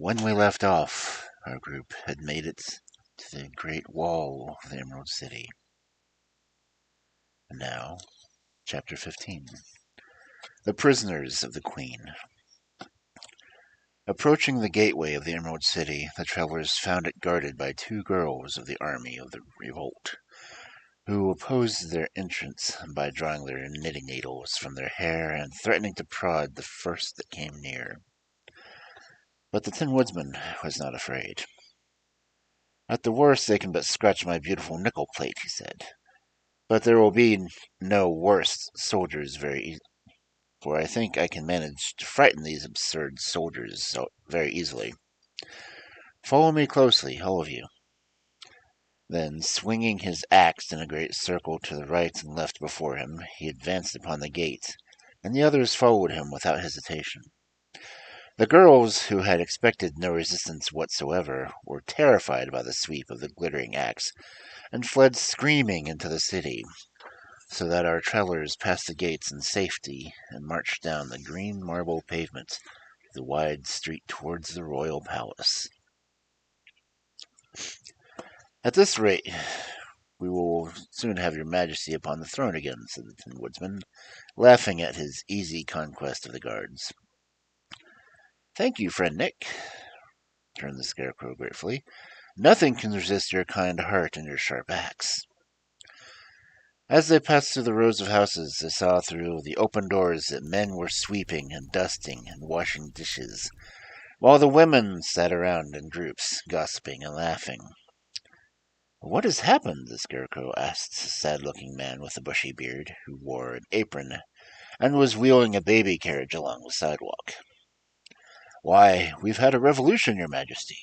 When we left off, our group had made it to the Great Wall of the Emerald City. And now, Chapter 15. The Prisoners of the Queen. Approaching the gateway of the Emerald City, the travelers found it guarded by two girls of the army of the revolt, who opposed their entrance by drawing their knitting needles from their hair and threatening to prod the first that came near. But the Tin Woodsman was not afraid. "At the worst, they can but scratch my beautiful nickel plate," he said. "But there will be no worse soldiers for I think I can manage to frighten these absurd soldiers very easily. Follow me closely, all of you." Then, swinging his axe in a great circle to the right and left before him, he advanced upon the gate, and the others followed him without hesitation. The girls, who had expected no resistance whatsoever, were terrified by the sweep of the glittering axe, and fled screaming into the city, so that our travelers passed the gates in safety and marched down the green marble pavement to the wide street towards the royal palace. "At this rate, we will soon have your majesty upon the throne again," said the Tin Woodsman, laughing at his easy conquest of the guards. "Thank you, friend Nick," returned the Scarecrow gratefully. "Nothing can resist your kind heart and your sharp axe." As they passed through the rows of houses, they saw through the open doors that men were sweeping and dusting and washing dishes, while the women sat around in groups, gossiping and laughing. "What has happened?" the Scarecrow asked a sad-looking man with a bushy beard, who wore an apron and was wheeling a baby carriage along the sidewalk. "Why, we've had a revolution, your majesty,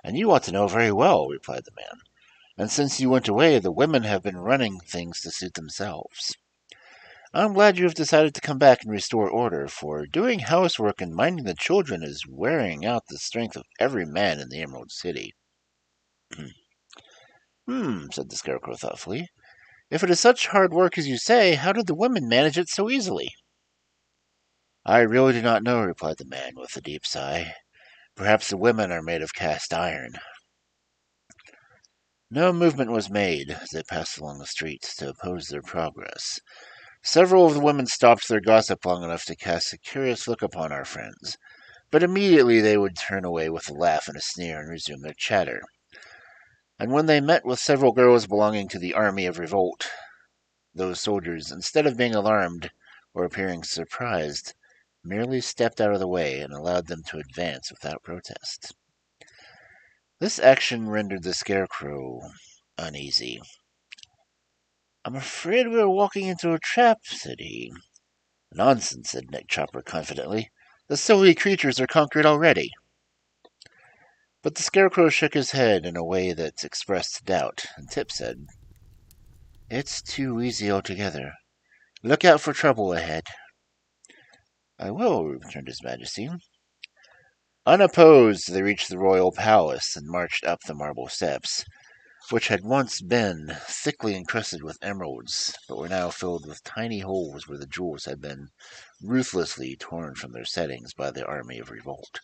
and you ought to know very well," replied the man. "And since you went away, the women have been running things to suit themselves. I'm glad you have decided to come back and restore order, for doing housework and minding the children is wearing out the strength of every man in the Emerald City." Said the Scarecrow thoughtfully. "If it is such hard work as you say, how did the women manage it so easily?" "I really do not know," replied the man with a deep sigh. "Perhaps the women are made of cast iron." No movement was made as they passed along the streets to oppose their progress. Several of the women stopped their gossip long enough to cast a curious look upon our friends, but immediately they would turn away with a laugh and a sneer and resume their chatter. And when they met with several girls belonging to the army of revolt, those soldiers, instead of being alarmed or appearing surprised, merely stepped out of the way and allowed them to advance without protest. This action rendered the Scarecrow uneasy. "I'm afraid we are walking into a trap," said he. "Nonsense," said Nick Chopper confidently. "The silly creatures are conquered already." But the Scarecrow shook his head in a way that expressed doubt, and Tip said, "It's too easy altogether. Look out for trouble ahead." "I will," returned His Majesty. Unopposed, they reached the royal palace and marched up the marble steps, which had once been thickly encrusted with emeralds, but were now filled with tiny holes where the jewels had been ruthlessly torn from their settings by the army of revolt.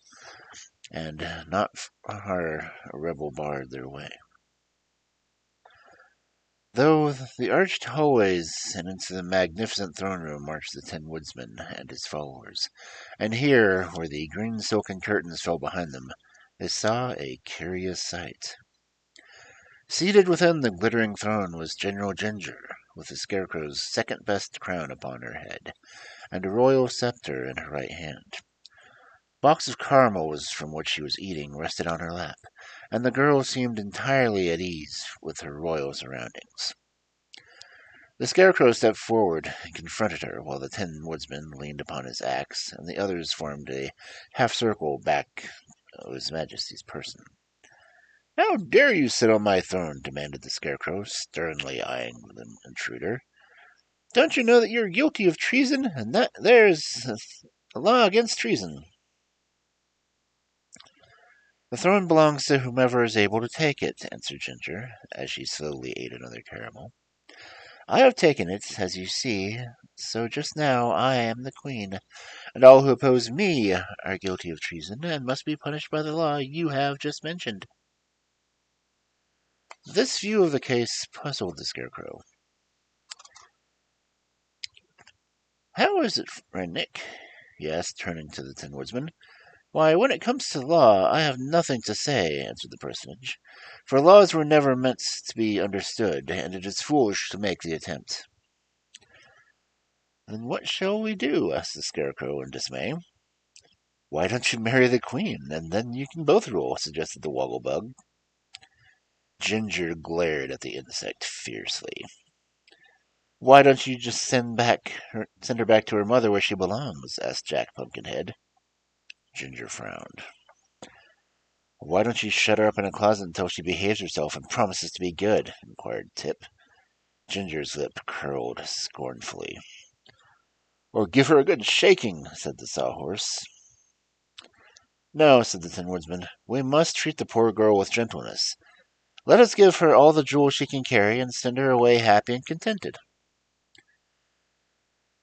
And not far a rebel barred their way. Though the arched hallways and into the magnificent throne room marched the Tin Woodsman and his followers, and here, where the green silken curtains fell behind them, they saw a curious sight. Seated within the glittering throne was General Ginger, with the Scarecrow's second-best crown upon her head, and a royal scepter in her right hand. Box of caramels from which she was eating rested on her lap, and the girl seemed entirely at ease with her royal surroundings. The Scarecrow stepped forward and confronted her, while the Tin Woodsman leaned upon his axe, and the others formed a half-circle back of His Majesty's person. "How dare you sit on my throne?" demanded the Scarecrow, sternly eyeing the intruder. "Don't you know that you're guilty of treason, and that there's a law against treason?" "The throne belongs to whomever is able to take it," answered Ginger, as she slowly ate another caramel. "I have taken it, as you see, So just now I am the queen, and all who oppose me are guilty of treason and must be punished by the law you have just mentioned. This view of the case puzzled the Scarecrow. How is it, friend Nick? He asked, turning to the Tin Woodsman. Why, when it comes to the law, I have nothing to say, answered the personage, for laws were never meant to be understood, and it is foolish to make the attempt. Then what shall we do? Asked the Scarecrow in dismay. Why don't you marry the Queen, and then you can both rule, suggested the Wogglebug. Ginger glared at the insect fiercely. Why don't you just send her back to her mother where she belongs? Asked Jack Pumpkinhead. Ginger frowned. Why don't you shut her up in a closet until she behaves herself and promises to be good? Inquired Tip. Ginger's lip curled scornfully. Or give her a good shaking, said the Sawhorse. No, said the Tin Woodsman. We must treat the poor girl with gentleness. Let us give her all the jewels she can carry and send her away happy and contented.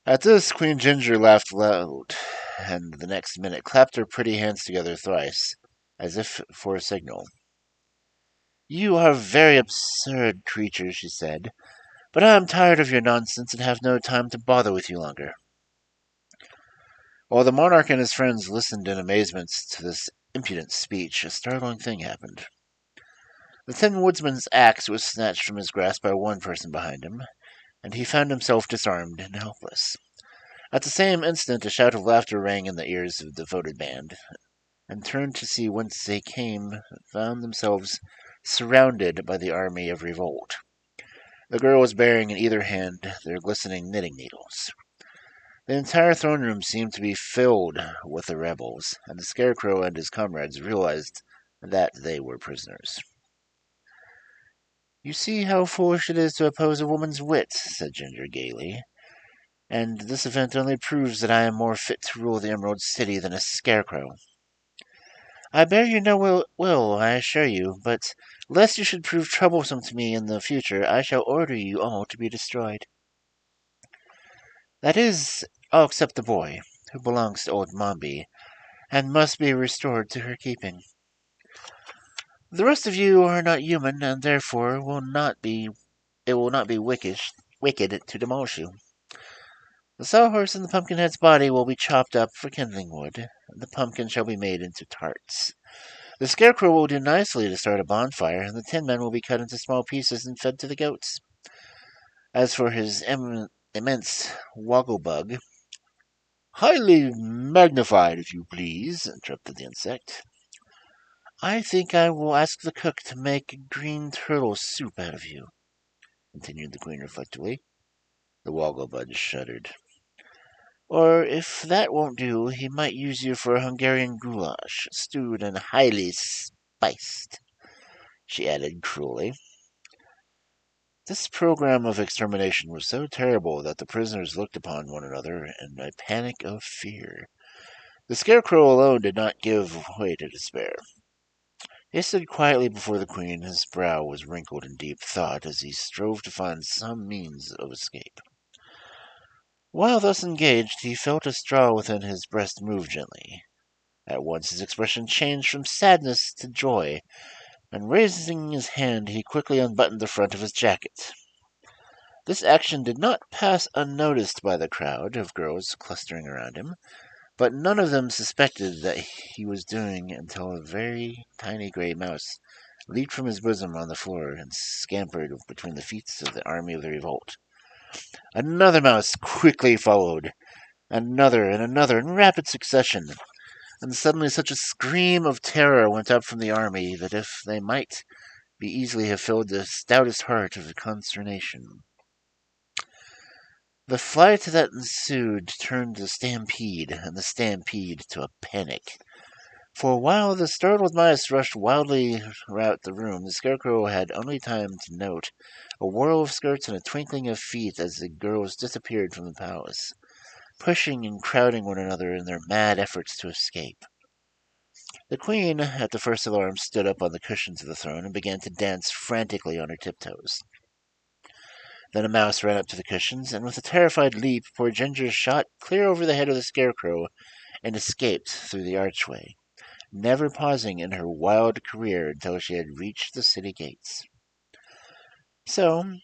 At this, Queen Ginger laughed loud, and the next minute clapped her pretty hands together thrice, as if for a signal. You are very absurd creatures, she said, but I am tired of your nonsense and have no time to bother with you longer. While the monarch and his friends listened in amazement to this impudent speech, a startling thing happened. The Tin Woodsman's axe was snatched from his grasp by one person behind him, and he found himself disarmed and helpless. At the same instant, a shout of laughter rang in the ears of the devoted band, and turned to see whence they came, found themselves surrounded by the army of revolt. The girl was bearing in either hand their glistening knitting needles. The entire throne room seemed to be filled with the rebels, and the Scarecrow and his comrades realized that they were prisoners. You see how foolish it is to oppose a woman's wit, said Ginger gaily, and this event only proves that I am more fit to rule the Emerald City than a Scarecrow. I bear you no will, I assure you, but lest you should prove troublesome to me in the future, I shall order you all to be destroyed. That is, all except the boy, who belongs to old Mombi, and must be restored to her keeping. The rest of you are not human, and therefore it will not be wicked to demolish you. The Sawhorse in the Pumpkinhead's body will be chopped up for kindling wood, and the pumpkin shall be made into tarts. The Scarecrow will do nicely to start a bonfire, and the Tin Man will be cut into small pieces and fed to the goats. As for his immense Wogglebug, highly magnified, if you please, interrupted the insect. I think I will ask the cook to make green turtle soup out of you, continued the Queen reflectively. The Wogglebug shuddered. Or, if that won't do, he might use you for a Hungarian goulash, stewed and highly spiced, she added cruelly. This program of extermination was so terrible that the prisoners looked upon one another in a panic of fear. The Scarecrow alone did not give way to despair. He stood quietly before the Queen, his brow was wrinkled in deep thought as he strove to find some means of escape. While thus engaged, he felt a straw within his breast move gently. At once his expression changed from sadness to joy, and raising his hand, he quickly unbuttoned the front of his jacket. This action did not pass unnoticed by the crowd of girls clustering around him, but none of them suspected that he was doing until a very tiny gray mouse leaped from his bosom on the floor and scampered between the feet of the army of the revolt. Another mouse quickly followed, another and another in rapid succession, and suddenly such a scream of terror went up from the army that if they might be easily have filled the stoutest heart of consternation. The flight that ensued turned the stampede, and the stampede to a panic. For while the startled mice rushed wildly throughout the room, the Scarecrow had only time to note a whirl of skirts and a twinkling of feet as the girls disappeared from the palace, pushing and crowding one another in their mad efforts to escape. The Queen, at the first alarm, stood up on the cushions of the throne and began to dance frantically on her tiptoes. Then a mouse ran up to the cushions, and with a terrified leap, poor Ginger shot clear over the head of the Scarecrow and escaped through the archway, never pausing in her wild career until she had reached the city gates. So,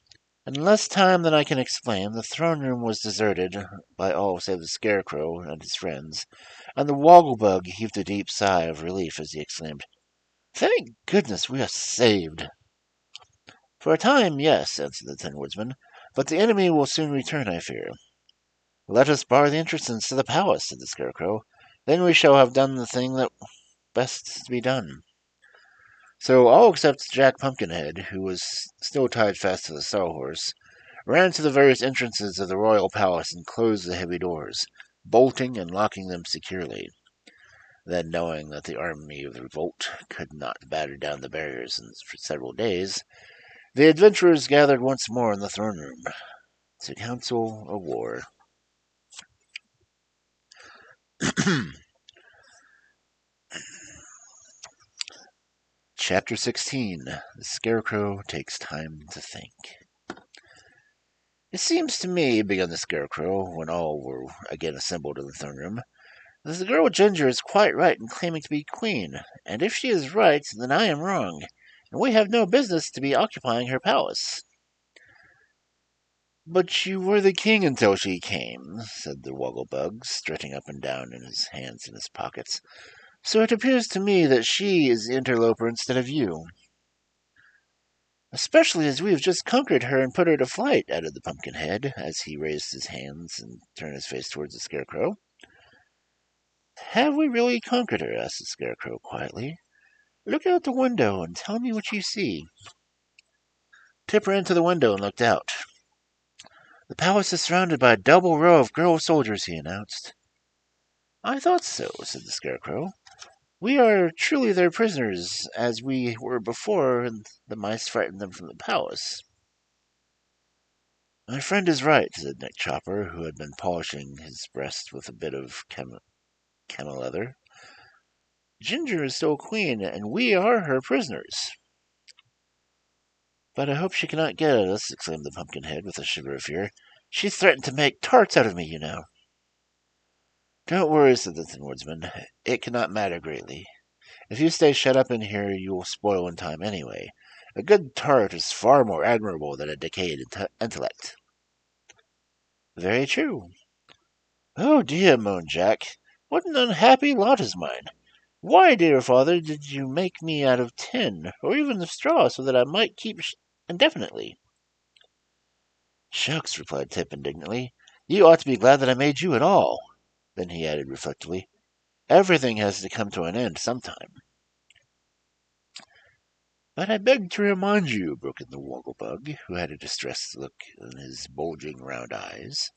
in less time than I can explain, the throne room was deserted by all save the Scarecrow and his friends, and the Wogglebug heaved a deep sigh of relief as he exclaimed, "Thank goodness we are saved!" "For a time, yes," answered the Tin Woodsman, "but the enemy will soon return, I fear." "Let us bar the entrance to the palace," said the Scarecrow. "Then we shall have done the thing that best to be done." So all except Jack Pumpkinhead, who was still tied fast to the sawhorse, ran to the various entrances of the royal palace and closed the heavy doors, bolting and locking them securely. Then, knowing that the army of the revolt could not batter down the barriers for several days, the adventurers gathered once more in the throne room to counsel a war. Chapter 16. The Scarecrow Takes Time to Think. "It seems to me," began the Scarecrow, when all were again assembled in the throne room, "that the girl Ginger is quite right in claiming to be queen, and if she is right, then I am wrong, and we have no business to be occupying her palace." "But you were the king until she came," said the Wogglebug, strutting up and down in his hands in his pockets. "So it appears to me that she is the interloper instead of you." "Especially as we have just conquered her and put her to flight," added the Pumpkinhead, as he raised his hands and turned his face towards the Scarecrow. "Have we really conquered her?" asked the Scarecrow quietly. "Look out the window and tell me what you see." Tip ran to the window and looked out. "The palace is surrounded by a double row of girl soldiers," he announced. "I thought so," said the Scarecrow. "We are truly their prisoners, as we were before, and the mice frightened them from the palace." "My friend is right," said Nick Chopper, who had been polishing his breast with a bit of camel leather. "Ginger is still queen, and we are her prisoners." "But I hope she cannot get at us," exclaimed the Pumpkinhead with a shiver of fear. "She threatened to make tarts out of me, you know." "Don't worry," said the Tin Woodsman. "It cannot matter greatly. If you stay shut up in here, you will spoil in time anyway. A good tart is far more admirable than a decayed intellect." "Very true." "Oh dear," moaned Jack. "What an unhappy lot is mine. Why, dear father, did you make me out of tin, or even of straw, so that I might keep indefinitely?" "Shucks," replied Tip indignantly. "You ought to be glad that I made you at all." Then he added reflectively, "Everything has to come to an end sometime." "But I beg to remind you," broke in the Wogglebug, who had a distressed look in his bulging round eyes,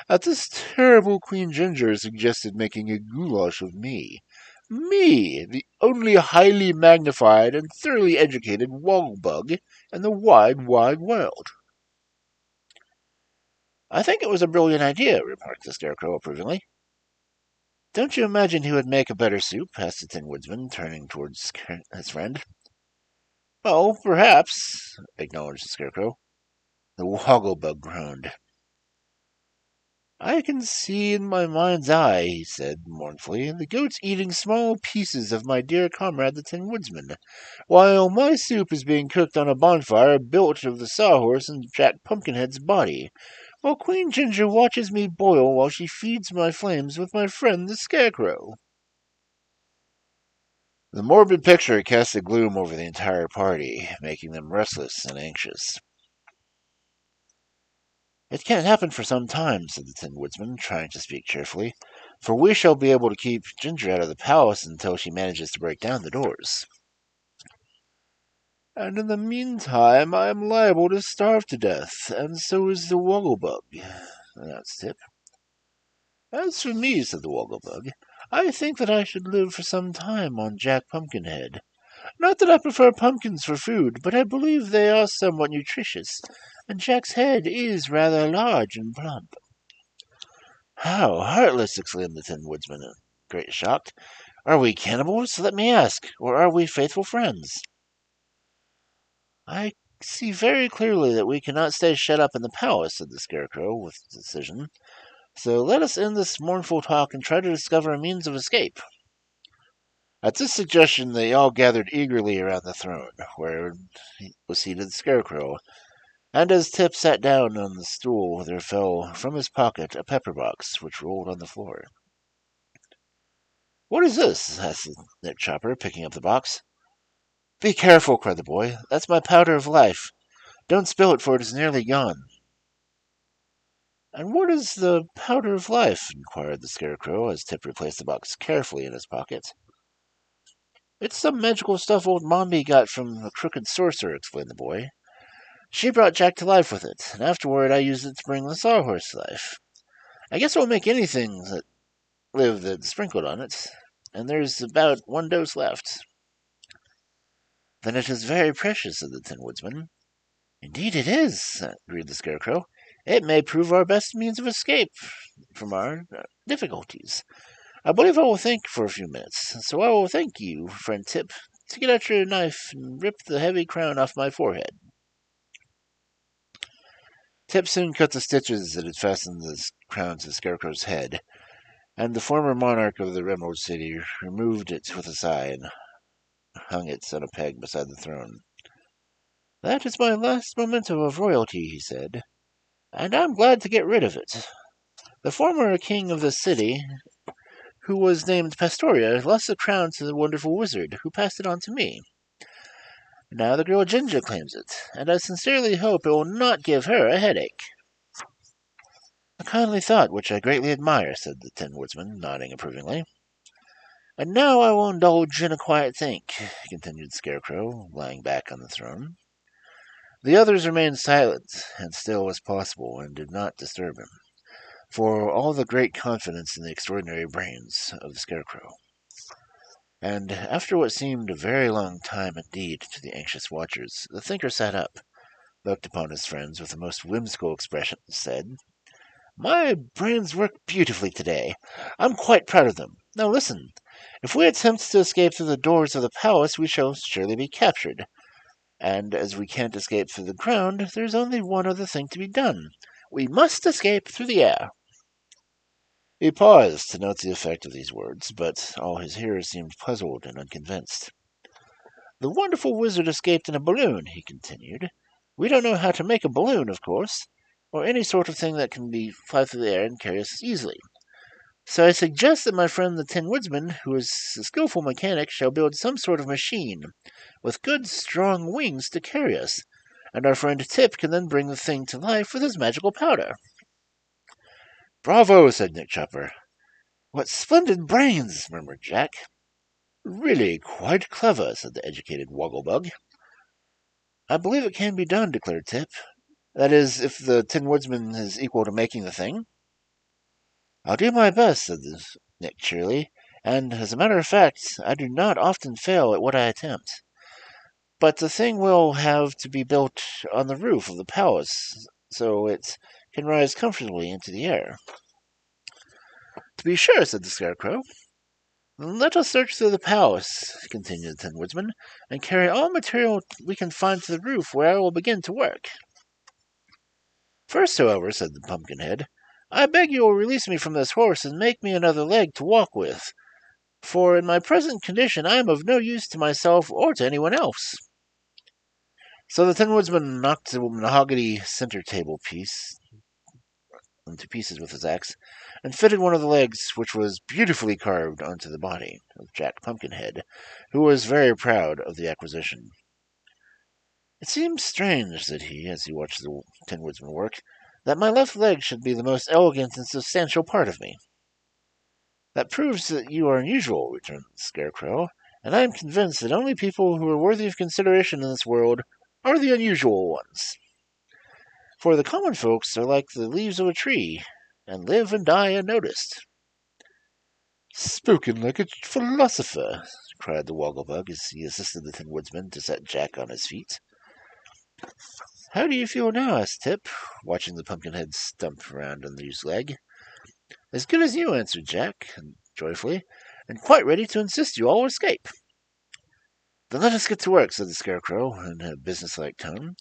"that this terrible Queen Ginger suggested making a goulash of me. Me, the only highly magnified and thoroughly educated Wogglebug in the wide, wide world." "I think it was a brilliant idea," remarked the Scarecrow approvingly. "Don't you imagine he would make a better soup?" asked the Tin Woodsman, turning towards his friend. "Oh, perhaps," acknowledged the Scarecrow. The Wogglebug groaned. "I can see in my mind's eye," he said mournfully, "the goats eating small pieces of my dear comrade the Tin Woodsman, while my soup is being cooked on a bonfire built of the sawhorse and Jack Pumpkinhead's body, while Queen Ginger watches me boil while she feeds my flames with my friend the Scarecrow." The morbid picture cast a gloom over the entire party, making them restless and anxious. "It can't happen for some time," said the Tin Woodsman, trying to speak cheerfully, "for we shall be able to keep Ginger out of the palace until she manages to break down the doors." "And in the meantime I am liable to starve to death, and so is the Wogglebug," announced Tip. "As for me," said the Wogglebug, "I think that I should live for some time on Jack Pumpkinhead. Not that I prefer pumpkins for food, but I believe they are somewhat nutritious, and Jack's head is rather large and plump." "How heartless!" exclaimed the Tin Woodsman in great shock. "Are we cannibals, let me ask, or are we faithful friends?" "I see very clearly that we cannot stay shut up in the palace," said the Scarecrow with decision. "So let us end this mournful talk and try to discover a means of escape." At this suggestion, they all gathered eagerly around the throne, where was seated the Scarecrow, and as Tip sat down on the stool, there fell from his pocket a pepper box, which rolled on the floor. "What is this?" asked Nick Chopper, picking up the box. "Be careful," cried the boy. "That's my powder of life. Don't spill it, for it is nearly gone." "And what is the powder of life?" inquired the Scarecrow, as Tip replaced the box carefully in his pocket. "It's some magical stuff old Mombi got from a crooked sorcerer," explained the boy. "She brought Jack to life with it, and afterward I used it to bring the Sawhorse to life. I guess it will make anything that live that's sprinkled on it, and there's about 1 dose left." "Then it is very precious," said the Tin Woodsman. "Indeed it is," agreed the Scarecrow. "It may prove our best means of escape from our difficulties. I believe I will think for a few minutes, so I will thank you, friend Tip, to get out your knife and rip the heavy crown off my forehead." Tip soon cut the stitches that had fastened the crown to the Scarecrow's head, and the former monarch of the Emerald City removed it with a sigh and hung it on a peg beside the throne. "That is my last memento of royalty," he said, "and I'm glad to get rid of it. The former king of this city, who was named Pastoria, lost the crown to the wonderful wizard, who passed it on to me. Now the girl Ginger claims it, and I sincerely hope it will not give her a headache." "A kindly thought, which I greatly admire," said the Tin Woodsman, nodding approvingly. "And now I will indulge in a quiet think," continued the Scarecrow, lying back on the throne. The others remained silent and still as possible, and did not disturb him, for all the great confidence in the extraordinary brains of the Scarecrow. And after what seemed a very long time indeed to the anxious watchers, the thinker sat up, looked upon his friends with a most whimsical expression, and said, "My brains work beautifully today. I'm quite proud of them. Now listen. If we attempt to escape through the doors of the palace, we shall surely be captured. And as we can't escape through the ground, there's only one other thing to be done. We must escape through the air." He paused to note the effect of these words, but all his hearers seemed puzzled and unconvinced. "The wonderful wizard escaped in a balloon," he continued. "We don't know how to make a balloon, of course, or any sort of thing that can fly through the air and carry us easily. So I suggest that my friend the Tin Woodsman, who is a skillful mechanic, shall build some sort of machine with good, strong wings to carry us, and our friend Tip can then bring the thing to life with his magical powder." "Bravo!" said Nick Chopper. "What splendid brains!" murmured Jack. "Really quite clever," said the educated Wogglebug. "I believe it can be done," declared Tip. "That is, if the Tin Woodsman is equal to making the thing." "I'll do my best," said Nick cheerily, "and, as a matter of fact, I do not often fail at what I attempt. But the thing will have to be built on the roof of the palace, so it can rise comfortably into the air." "To be sure," said the Scarecrow. "Let us search through the palace," continued the Tin Woodsman, "and carry all material we can find to the roof, where I will begin to work." "First, however," said the Pumpkinhead, "I beg you will release me from this horse and make me another leg to walk with, for in my present condition I am of no use to myself or to anyone else." So the Tin Woodsman knocked the mahogany center table piece into pieces with his axe, and fitted one of the legs, which was beautifully carved, onto the body of Jack Pumpkinhead, who was very proud of the acquisition. "It seems strange," said he, as he watched the Tin Woodsman work, "that my left leg should be the most elegant and substantial part of me." "That proves that you are unusual," returned the Scarecrow, "and I am convinced that only people who are worthy of consideration in this world are the unusual ones. For the common folks are like the leaves of a tree, and live and die unnoticed." "Spoken like a philosopher," cried the Wogglebug, as he assisted the Tin Woodsman to set Jack on his feet. "How do you feel now?" asked Tip, watching the Pumpkinhead stump around on his leg. "As good as you," answered Jack, joyfully, "and quite ready to insist you all escape." "Then let us get to work," said the Scarecrow, in a businesslike tone.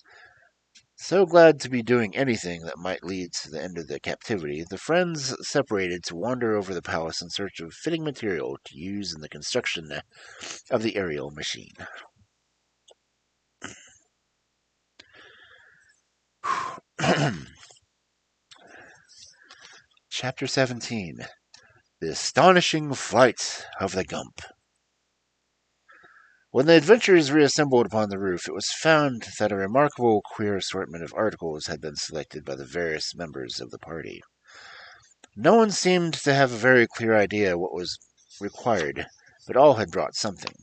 So glad to be doing anything that might lead to the end of their captivity, the friends separated to wander over the palace in search of fitting material to use in the construction of the aerial machine. Chapter 17. The Astonishing Flight of the Gump. When the adventurers reassembled upon the roof, it was found that a remarkable queer assortment of articles had been selected by the various members of the party. No one seemed to have a very clear idea what was required, but all had brought something.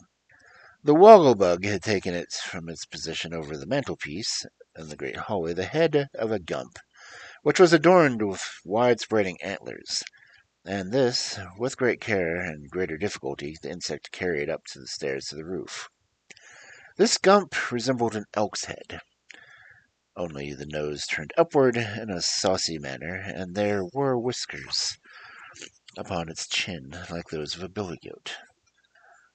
The wogglebug had taken it from its position over the mantelpiece in the great hallway, the head of a gump, which was adorned with wide-spreading antlers, and this, with great care and greater difficulty, the insect carried up the stairs to the roof. This gump resembled an elk's head, only the nose turned upward in a saucy manner, and there were whiskers upon its chin like those of a billy goat.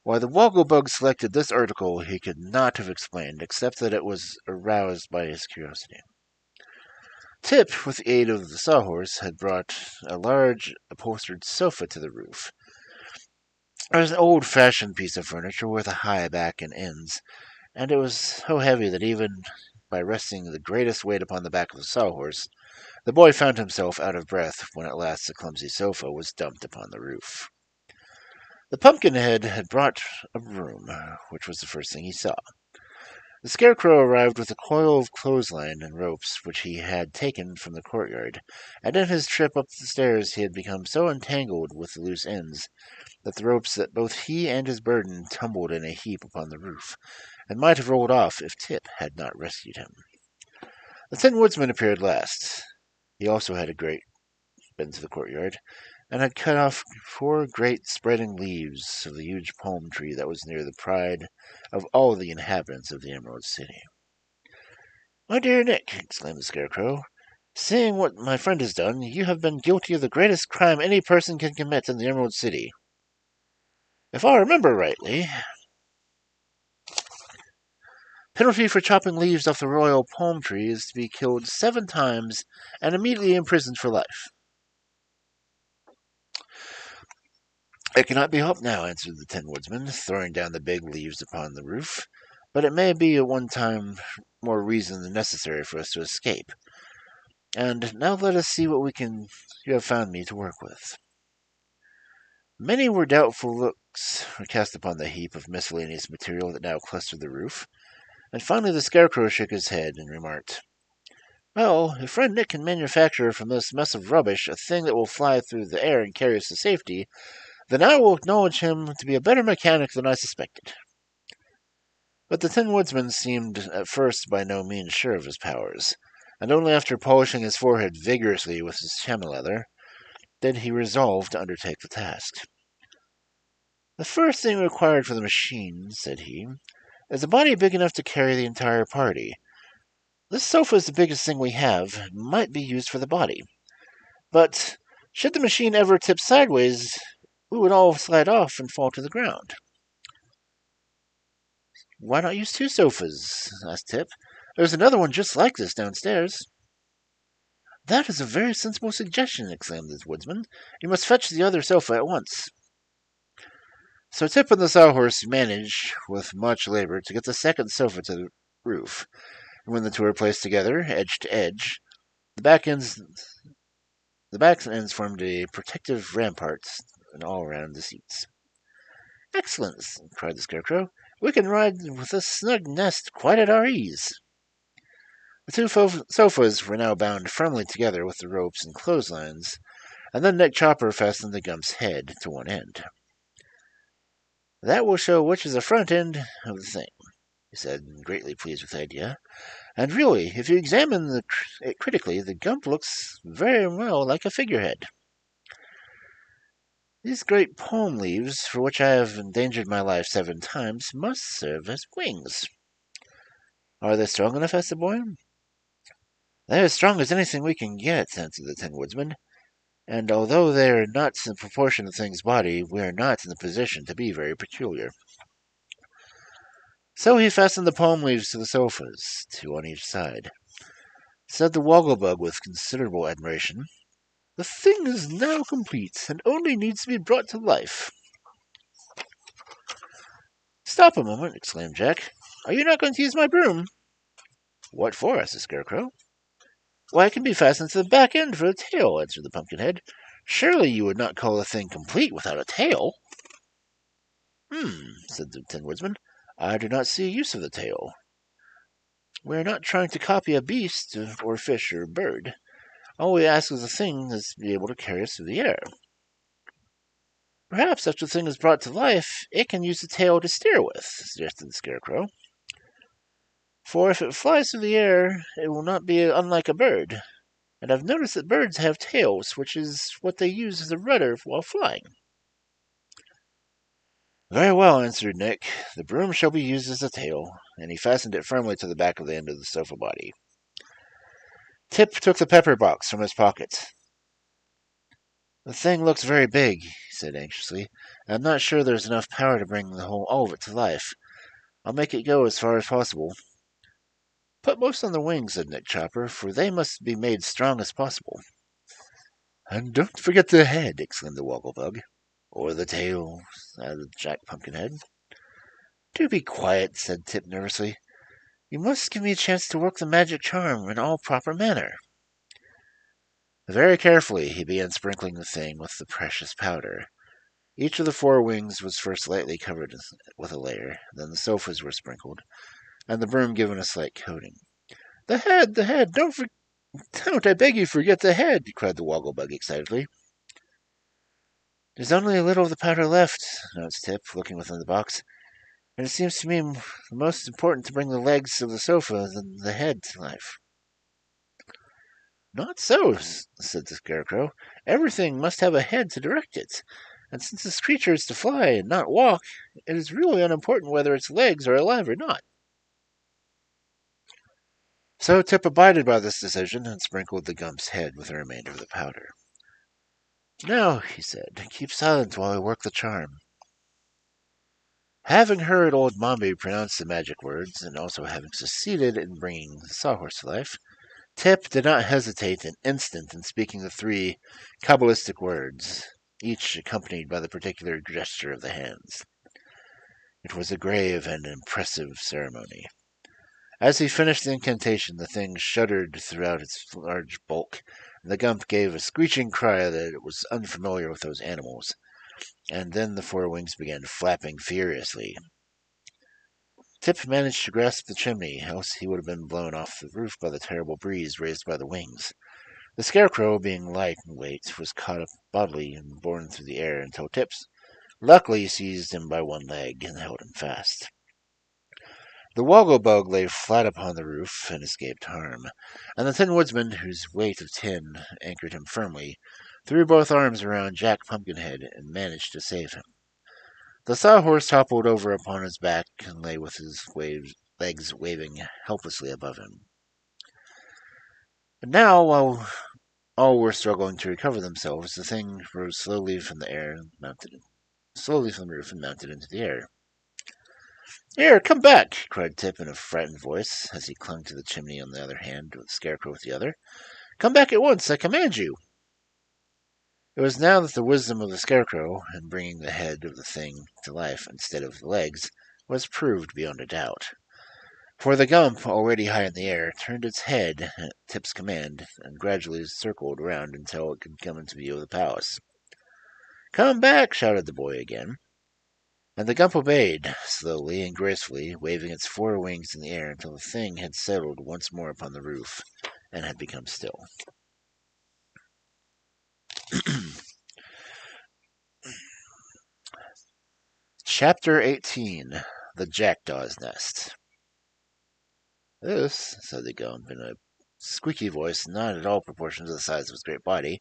Why the wogglebug selected this article he could not have explained, except that it was aroused by his curiosity. Tip, with the aid of the sawhorse, had brought a large upholstered sofa to the roof. It was an old-fashioned piece of furniture with a high back and ends, and it was so heavy that even by resting the greatest weight upon the back of the sawhorse, the boy found himself out of breath when at last the clumsy sofa was dumped upon the roof. The Pumpkinhead had brought a broom, which was the first thing he saw. The Scarecrow arrived with a coil of clothesline and ropes which he had taken from the courtyard, and in his trip up the stairs he had become so entangled with the loose ends that the ropes that both he and his burden tumbled in a heap upon the roof, and might have rolled off if Tip had not rescued him. The Tin Woodsman appeared last. He also had been to the courtyard, and had cut off 4 great spreading leaves of the huge palm tree that was near the pride of all the inhabitants of the Emerald City. "My dear Nick," exclaimed the Scarecrow, "seeing what my friend has done, you have been guilty of the greatest crime any person can commit in the Emerald City. If I remember rightly, penalty for chopping leaves off the royal palm tree is to be killed 7 times and immediately imprisoned for life." "It cannot be helped now," answered the Tin Woodsman, throwing down the big leaves upon the roof, "but it may be at one time more reason than necessary for us to escape. And now let us see what you have found me to work with." Many were doubtful looks cast upon the heap of miscellaneous material that now clustered the roof, and finally the Scarecrow shook his head and remarked, "Well, if friend Nick can manufacture from this mess of rubbish a thing that will fly through the air and carry us to safety, then I will acknowledge him to be a better mechanic than I suspected." But the Tin Woodsman seemed at first by no means sure of his powers, and only after polishing his forehead vigorously with his chamois leather did he resolve to undertake the task. "The first thing required for the machine," said he, "is a body big enough to carry the entire party. This sofa is the biggest thing we have, and might be used for the body. But should the machine ever tip sideways, we would all slide off and fall to the ground." "Why not use 2 sofas?" asked Tip. "There's another one just like this downstairs." "That is a very sensible suggestion," exclaimed the Woodsman. "You must fetch the other sofa at once." So Tip and the Sawhorse managed, with much labor, to get the second sofa to the roof, and when the 2 were placed together, edge to edge, the back ends formed a protective rampart all around the seats. "Excellent!" cried the Scarecrow. "We can ride with this snug nest quite at our ease." The 2 sofas were now bound firmly together with the ropes and clotheslines, and then Nick Chopper fastened the Gump's head to one end. "That will show which is the front end of the thing," he said, greatly pleased with the idea. "And really, if you examine it critically, the Gump looks very well like a figurehead. These great palm leaves, for which I have endangered my life 7 times, must serve as wings." "Are they strong enough?" asked the boy. "They're as strong as anything we can get," answered the Tin Woodsman. "And although they are not in proportion to the thing's body, we are not in the position to be very peculiar." So he fastened the palm leaves to the sofas, 2 on each side. said the Wogglebug with considerable admiration. The thing is now complete, and only needs to be brought to life. Stop a moment, exclaimed Jack. Are you not going to use my broom? What for? Asked the Scarecrow. Why, it can be fastened to the back end for a tail, answered the Pumpkinhead. Surely you would not call a thing complete without a tail? Said the Tin Woodsman. I do not see a use of the tail. We are not trying to copy a beast, or fish, or bird. All we ask is a thing that's to be able to carry us through the air. Perhaps after the thing is brought to life, it can use the tail to steer with, suggested the Scarecrow. For if it flies through the air, it will not be unlike a bird. And I've noticed that birds have tails, which is what they use as a rudder while flying. Very well, answered Nick. The broom shall be used as a tail, and he fastened it firmly to the back of the end of the sofa body. Tip took the pepper box from his pocket. The thing looks very big, he said anxiously. I'm not sure there's enough power to bring all of it to life. I'll make it go as far as possible. Put most on the wings, said Nick Chopper, for they must be made strong as possible. And don't forget the head, exclaimed the Wogglebug. Or the tail, added Jack Pumpkinhead. Do be quiet, said Tip nervously. You must give me a chance to work the magic charm in all proper manner. Very carefully he began sprinkling the thing with the precious powder. Each of the four wings was first lightly covered with a layer, then the sofas were sprinkled, and the broom given a slight coating. The head! Don't, I beg you, forget the head! Cried the Wogglebug excitedly. There's only a little of the powder left, announced Tip, looking within the box, and it seems to me most important to bring the legs of the sofa than the head to life. Not so, said the Scarecrow. Everything must have a head to direct it, and since this creature is to fly and not walk, it is really unimportant whether its legs are alive or not. So Tip abided by this decision and sprinkled the Gump's head with the remainder of the powder. Now, he said, keep silent while I work the charm. Having heard old Mombi pronounce the magic words, and also having succeeded in bringing the Sawhorse to life, Tip did not hesitate an instant in speaking the three Kabbalistic words, each accompanied by the particular gesture of the hands. It was a grave and impressive ceremony. As he finished the incantation, the thing shuddered throughout its large bulk, and the Gump gave a screeching cry that it was unfamiliar with those animals, and then the four wings began flapping furiously. Tip managed to grasp the chimney, else he would have been blown off the roof by the terrible breeze raised by the wings. The Scarecrow, being light in weight, was caught up bodily and borne through the air until Tip luckily seized him by one leg and held him fast. The Wogglebug lay flat upon the roof and escaped harm, and the Tin Woodsman, whose weight of tin anchored him firmly, threw both arms around Jack Pumpkinhead and managed to save him. The Sawhorse toppled over upon his back and lay with his legs waving helplessly above him. And now, while all were struggling to recover themselves, the thing rose slowly from the roof and mounted into the air. Here, come back! Cried Tip in a frightened voice, as he clung to the chimney on the other hand, with the Scarecrow with the other. Come back at once, I command you! It was now that the wisdom of the Scarecrow, in bringing the head of the thing to life instead of the legs, was proved beyond a doubt. For the Gump, already high in the air, turned its head at Tip's command, and gradually circled round until it could come into view of the palace. Come back! Shouted the boy again. And the Gump obeyed, slowly and gracefully, waving its four wings in the air until the thing had settled once more upon the roof and had become still. Chapter 18. The Jackdaw's Nest. This, said the Gump in a squeaky voice not at all proportioned to the size of his great body,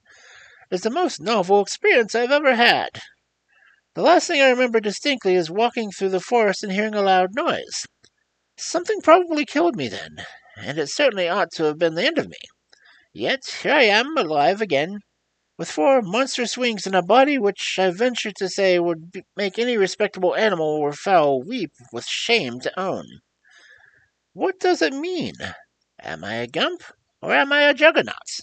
is the most novel experience I've ever had. The last thing I remember distinctly is walking through the forest and hearing a loud noise. Something probably killed me then, and it certainly ought to have been the end of me. Yet here I am, alive again, with four monstrous wings and a body which I venture to say would make any respectable animal or fowl weep with shame to own. What does it mean? Am I a Gump, Or am I a juggernaut?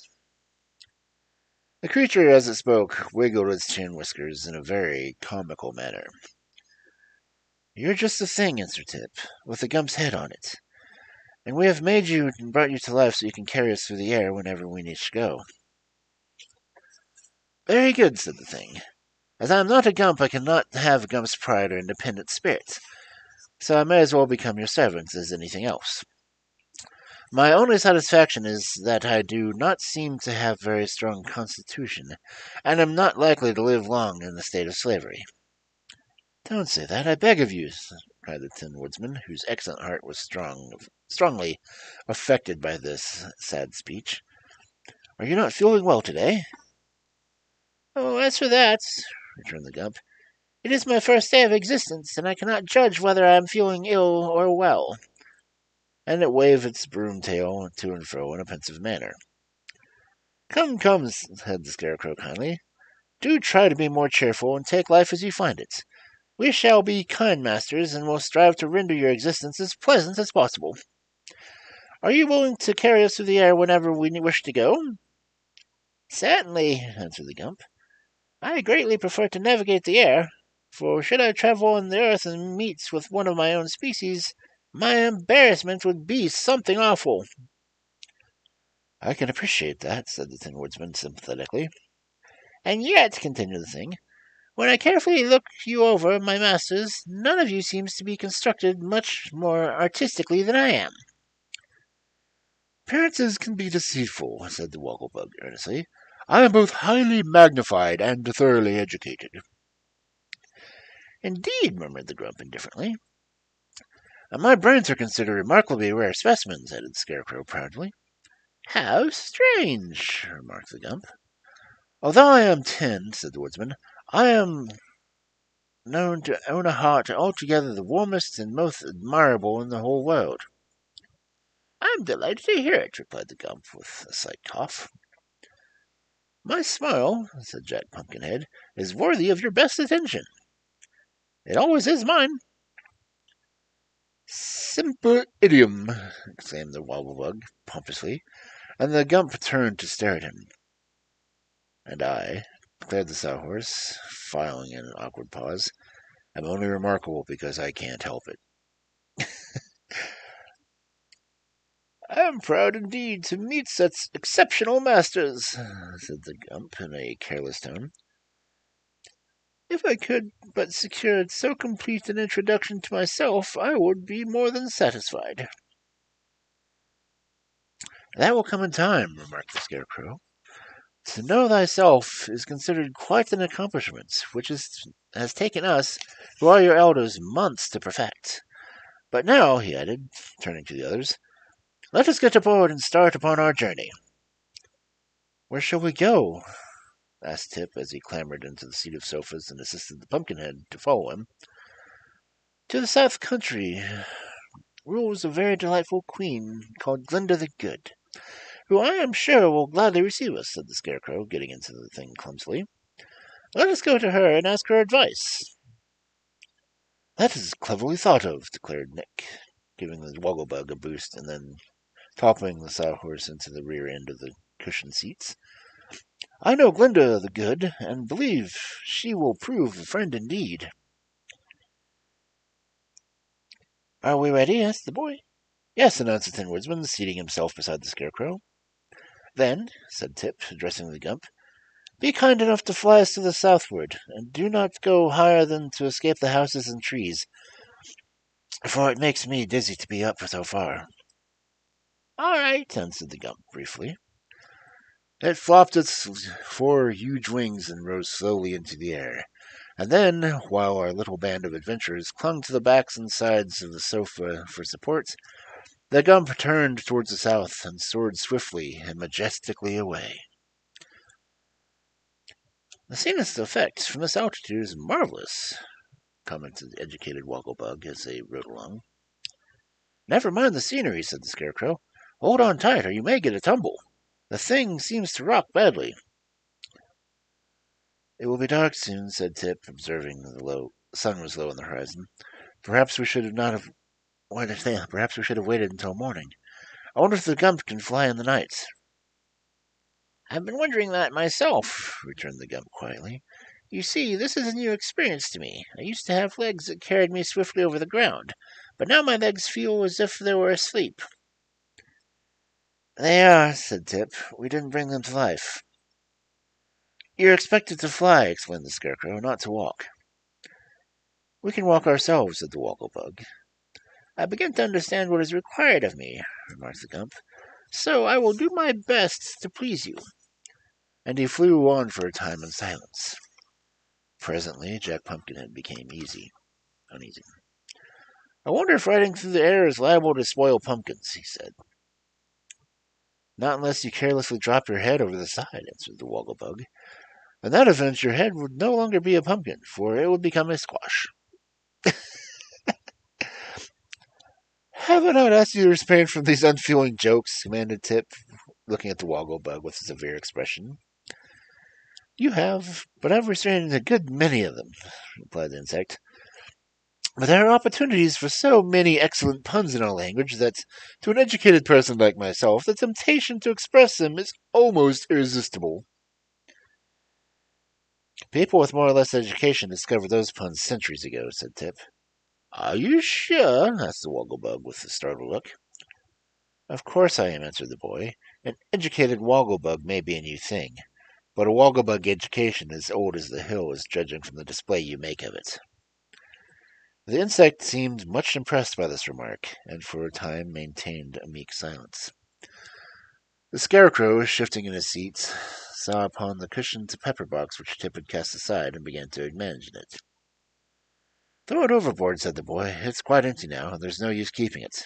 The creature, as it spoke, wiggled its chin whiskers in a very comical manner. You're just the thing, answered Tip, with the Gump's head on it. And we have made you and brought you to life so you can carry us through the air whenever we need to go. Very good, said the thing. As I am not a Gump, I cannot have Gump's pride or independent spirit, so I may as well become your servant as anything else. My only satisfaction is that I do not seem to have a very strong constitution, and am not likely to live long in a state of slavery. Don't say that, I beg of you, cried the Tin Woodsman, whose excellent heart was strongly affected by this sad speech. Are you not feeling well today? Oh, as for that, returned the Gump, it is my first day of existence, and I cannot judge whether I am feeling ill or well. And it waved its broom tail to and fro in a pensive manner. Come, said the Scarecrow kindly. Do try to be more cheerful and take life as you find it. We shall be kind masters, and will strive to render your existence as pleasant as possible. Are you willing to carry us through the air whenever we wish to go? Certainly, answered the Gump. I greatly prefer to navigate the air, for should I travel on the earth and meet with one of my own species, my embarrassment would be something awful. I can appreciate that, said the Tin Woodsman sympathetically. And yet, continued the Thing, when I carefully look you over, my masters, none of you seems to be constructed much more artistically than I am. Appearances can be deceitful, said the Wogglebug earnestly. I am both highly magnified and thoroughly educated. Indeed, murmured the Grump indifferently. And my brains are considered remarkably rare specimens, added the Scarecrow proudly. How strange, remarked the Gump. Although I am tin, said the Woodsman, I am known to own a heart altogether the warmest and most admirable in the whole world. I am delighted to hear it, replied the Gump with a slight cough. My smile, said Jack Pumpkinhead, is worthy of your best attention. It always is mine. Simple idiom, exclaimed the Wogglebug pompously, and the Gump turned to stare at him. And I, declared the Sawhorse, filing in an awkward pause, am only remarkable because I can't help it. I am proud indeed to meet such exceptional masters, said the Gump in a careless tone. If I could but secure so complete an introduction to myself, I would be more than satisfied. That will come in time, remarked the Scarecrow. To know thyself is considered quite an accomplishment, which has taken us, who are your elders, months to perfect. But now, he added, turning to the others, let us get aboard and start upon our journey. Where shall we go? Asked Tip as he clambered into the seat of sofas and assisted the Pumpkinhead to follow him. To the south country rules a very delightful queen called Glinda the Good, who I am sure will gladly receive us, said the Scarecrow, getting into the thing clumsily. Let us go to her and ask her advice. That is cleverly thought of, declared Nick, giving the Wogglebug a boost and then toppling the Sawhorse into the rear end of the cushioned seats. I know Glinda the Good, and believe she will prove a friend indeed. Are we ready? Asked the boy. Yes, announced the Tin Woodsman, seating himself beside the Scarecrow. Then, said Tip, addressing the Gump, be kind enough to fly us to the southward, and do not go higher than to escape the houses and trees, for it makes me dizzy to be up so far. All right, answered the Gump briefly. It flopped its 4 huge wings and rose slowly into the air. And then, while our little band of adventurers clung to the backs and sides of the sofa for support, the Gump turned towards the south and soared swiftly and majestically away. The scenic effect from this altitude is marvelous, commented the educated Wogglebug as they rode along. Never mind the scenery, said the Scarecrow. Hold on tight, or you may get a tumble. The thing seems to rock badly. It will be dark soon, said Tip, observing the sun was low on the horizon. Perhaps we should have waited until morning. I wonder if the Gump can fly in the night. I've been wondering that myself, returned the Gump quietly. You see, this is a new experience to me. I used to have legs that carried me swiftly over the ground, but now my legs feel as if they were asleep. They are, said Tip. We didn't bring them to life. You're expected to fly, explained the Scarecrow, not to walk. We can walk ourselves, said the Wogglebug. I begin to understand what is required of me, remarked the Gump, so I will do my best to please you. And he flew on for a time in silence. Presently, Jack Pumpkinhead became uneasy. I wonder if riding through the air is liable to spoil pumpkins, he said. Not unless you carelessly drop your head over the side, answered the Wogglebug. In that event, your head would no longer be a pumpkin, for it would become a squash. Have I not asked you to refrain from these unfeeling jokes? Commanded Tip, looking at the Wogglebug with a severe expression. You have, but I've restrained a good many of them, replied the insect. But there are opportunities for so many excellent puns in our language that, to an educated person like myself, the temptation to express them is almost irresistible. People with more or less education discovered those puns centuries ago, said Tip. Are you sure? Asked the Wogglebug with a startled look. Of course I am, answered the boy. An educated Wogglebug may be a new thing, but a Wogglebug education is old as the hills, judging from the display you make of it. The insect seemed much impressed by this remark, and for a time maintained a meek silence. The Scarecrow, shifting in his seat, saw upon the cushioned pepper box which Tip had cast aside and began to examine it. Throw it overboard, said the boy. It's quite empty now. There's no use keeping it.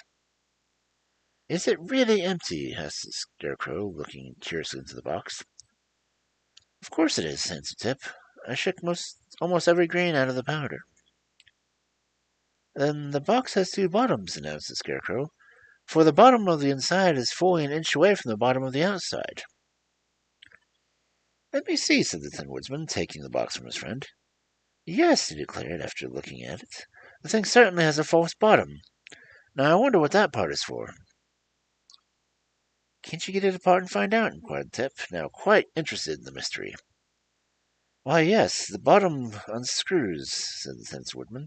Is it really empty? Asked the Scarecrow, looking curiously into the box. Of course it is, answered Tip. I shook almost every grain out of the powder. Then the box has two bottoms, announced the Scarecrow, for the bottom of the inside is fully an inch away from the bottom of the outside. Let me see, said the Tin Woodsman, taking the box from his friend. Yes, he declared, after looking at it. The thing certainly has a false bottom. Now I wonder what that part is for. Can't you get it apart and find out? Inquired Tip, now quite interested in the mystery. Why, yes, the bottom unscrews, said the Tin Woodman.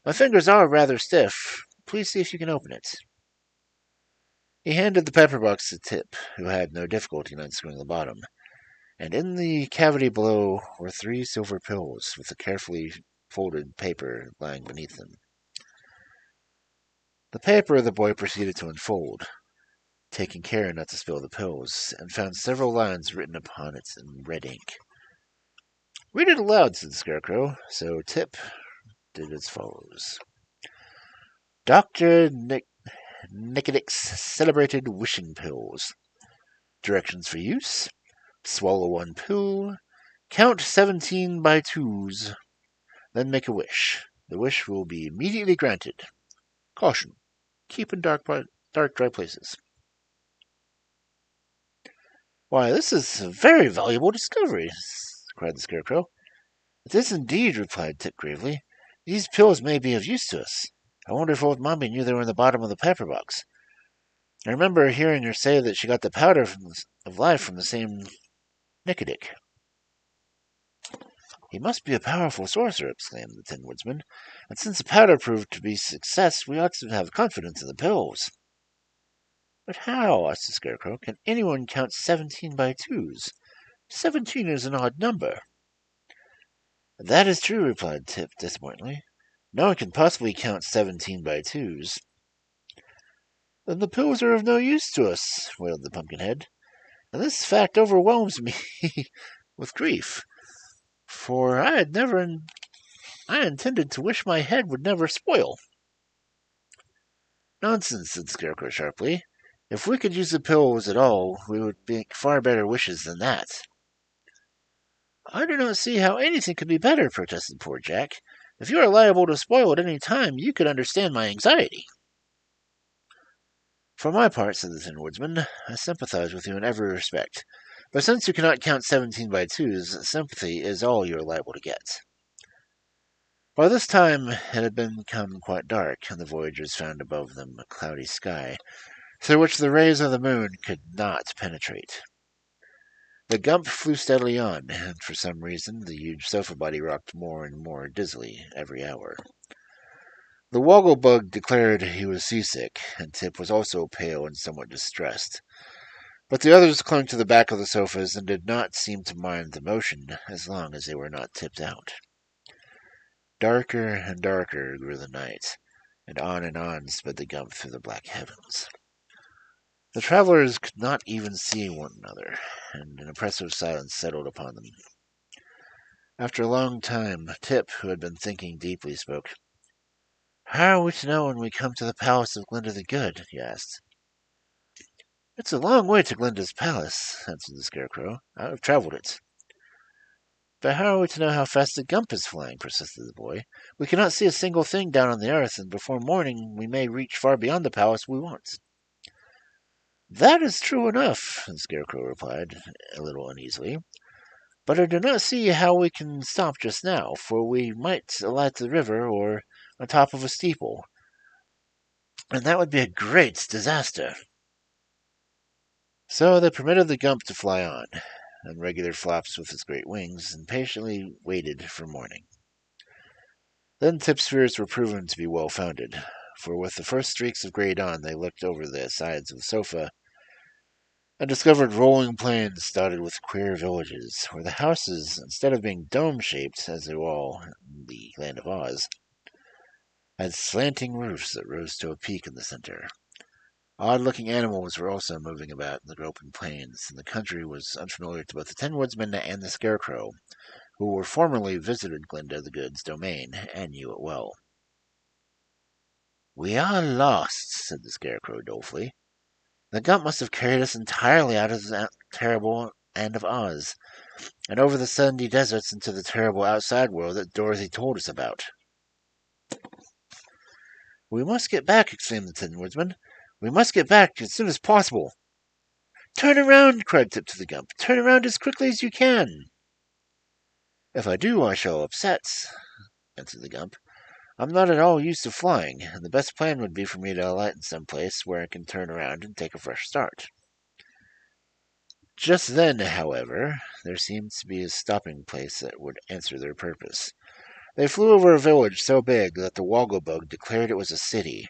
My fingers are rather stiff. Please see if you can open it. He handed the pepper box to Tip, who had no difficulty in unscrewing the bottom, and in the cavity below were 3 silver pills, with a carefully folded paper lying beneath them. The paper the boy proceeded to unfold, taking care not to spill the pills, and found several lines written upon it in red ink. Read it aloud, said the Scarecrow, so Tip did as follows. Dr. Nikidik's celebrated wishing pills. Directions for use. Swallow 1 pill. Count 17 by twos. Then make a wish. The wish will be immediately granted. Caution. Keep in dark, dry places. Why, this is a very valuable discovery, cried the Scarecrow. It is indeed, replied Tip gravely. These pills may be of use to us. I wonder if old Mommy knew they were in the bottom of the pepper box. I remember hearing her say that she got the powder of life from the same Nikidik. He must be a powerful sorcerer, exclaimed the Tin Woodsman, and since the powder proved to be a success, we ought to have confidence in the pills. But how, asked the Scarecrow, can anyone count 17 by twos? 17 is an odd number. That is true, replied Tip disappointingly. No one can possibly count 17 by twos. Then the pills are of no use to us, wailed the Pumpkinhead, and this fact overwhelms me with grief, for I intended to wish my head would never spoil. Nonsense, said the Scarecrow sharply. If we could use the pills at all, we would make far better wishes than that. I do not see how anything could be better, protested poor Jack. If you are liable to spoil at any time, you could understand my anxiety. For my part, said the Tin Woodsman, I sympathize with you in every respect. But since you cannot count 17 by twos, sympathy is all you are liable to get. By this time it had become quite dark, and the voyagers found above them a cloudy sky, through which the rays of the moon could not penetrate. The Gump flew steadily on, and for some reason the huge sofa body rocked more and more dizzily every hour. The Wogglebug declared he was seasick, and Tip was also pale and somewhat distressed. But the others clung to the back of the sofas and did not seem to mind the motion as long as they were not tipped out. Darker and darker grew the night, and on sped the Gump through the black heavens. The travelers could not even see one another, and an oppressive silence settled upon them. After a long time, Tip, who had been thinking deeply, spoke. "How are we to know when we come to the palace of Glinda the Good?" he asked. "It's a long way to Glinda's palace," answered the Scarecrow. "I've traveled it." "But how are we to know how fast the Gump is flying?" persisted the boy. "We cannot see a single thing down on the earth, and before morning we may reach far beyond the palace we want." "That is true enough," the Scarecrow replied, a little uneasily. "But I do not see how we can stop just now, for we might alight at the river or on top of a steeple, and that would be a great disaster." So they permitted the Gump to fly on, and regular flaps with its great wings, and patiently waited for morning. Then Tip's fears were proven to be well founded, for with the first streaks of grey dawn they looked over the sides of the sofa and discovered rolling plains dotted with queer villages, where the houses, instead of being dome-shaped, as they were all in the Land of Oz, had slanting roofs that rose to a peak in the center. Odd-looking animals were also moving about in the open plains, and the country was unfamiliar to both the Tin Woodsman and the Scarecrow, who were formerly visited Glinda the Good's domain and knew it well. "We are lost," said the Scarecrow dolefully. "The Gump must have carried us entirely out of the terrible Land of Oz, and over the sandy deserts into the terrible outside world that Dorothy told us about." "We must get back," exclaimed the Tin Woodsman. "We must get back as soon as possible." "Turn around!" cried Tip to the Gump. "Turn around as quickly as you can." "If I do, I shall upset," answered the Gump. "I'm not at all used to flying, and the best plan would be for me to alight in some place where I can turn around and take a fresh start." Just then, however, there seemed to be a stopping place that would answer their purpose. They flew over a village so big that the Wogglebug declared it was a city,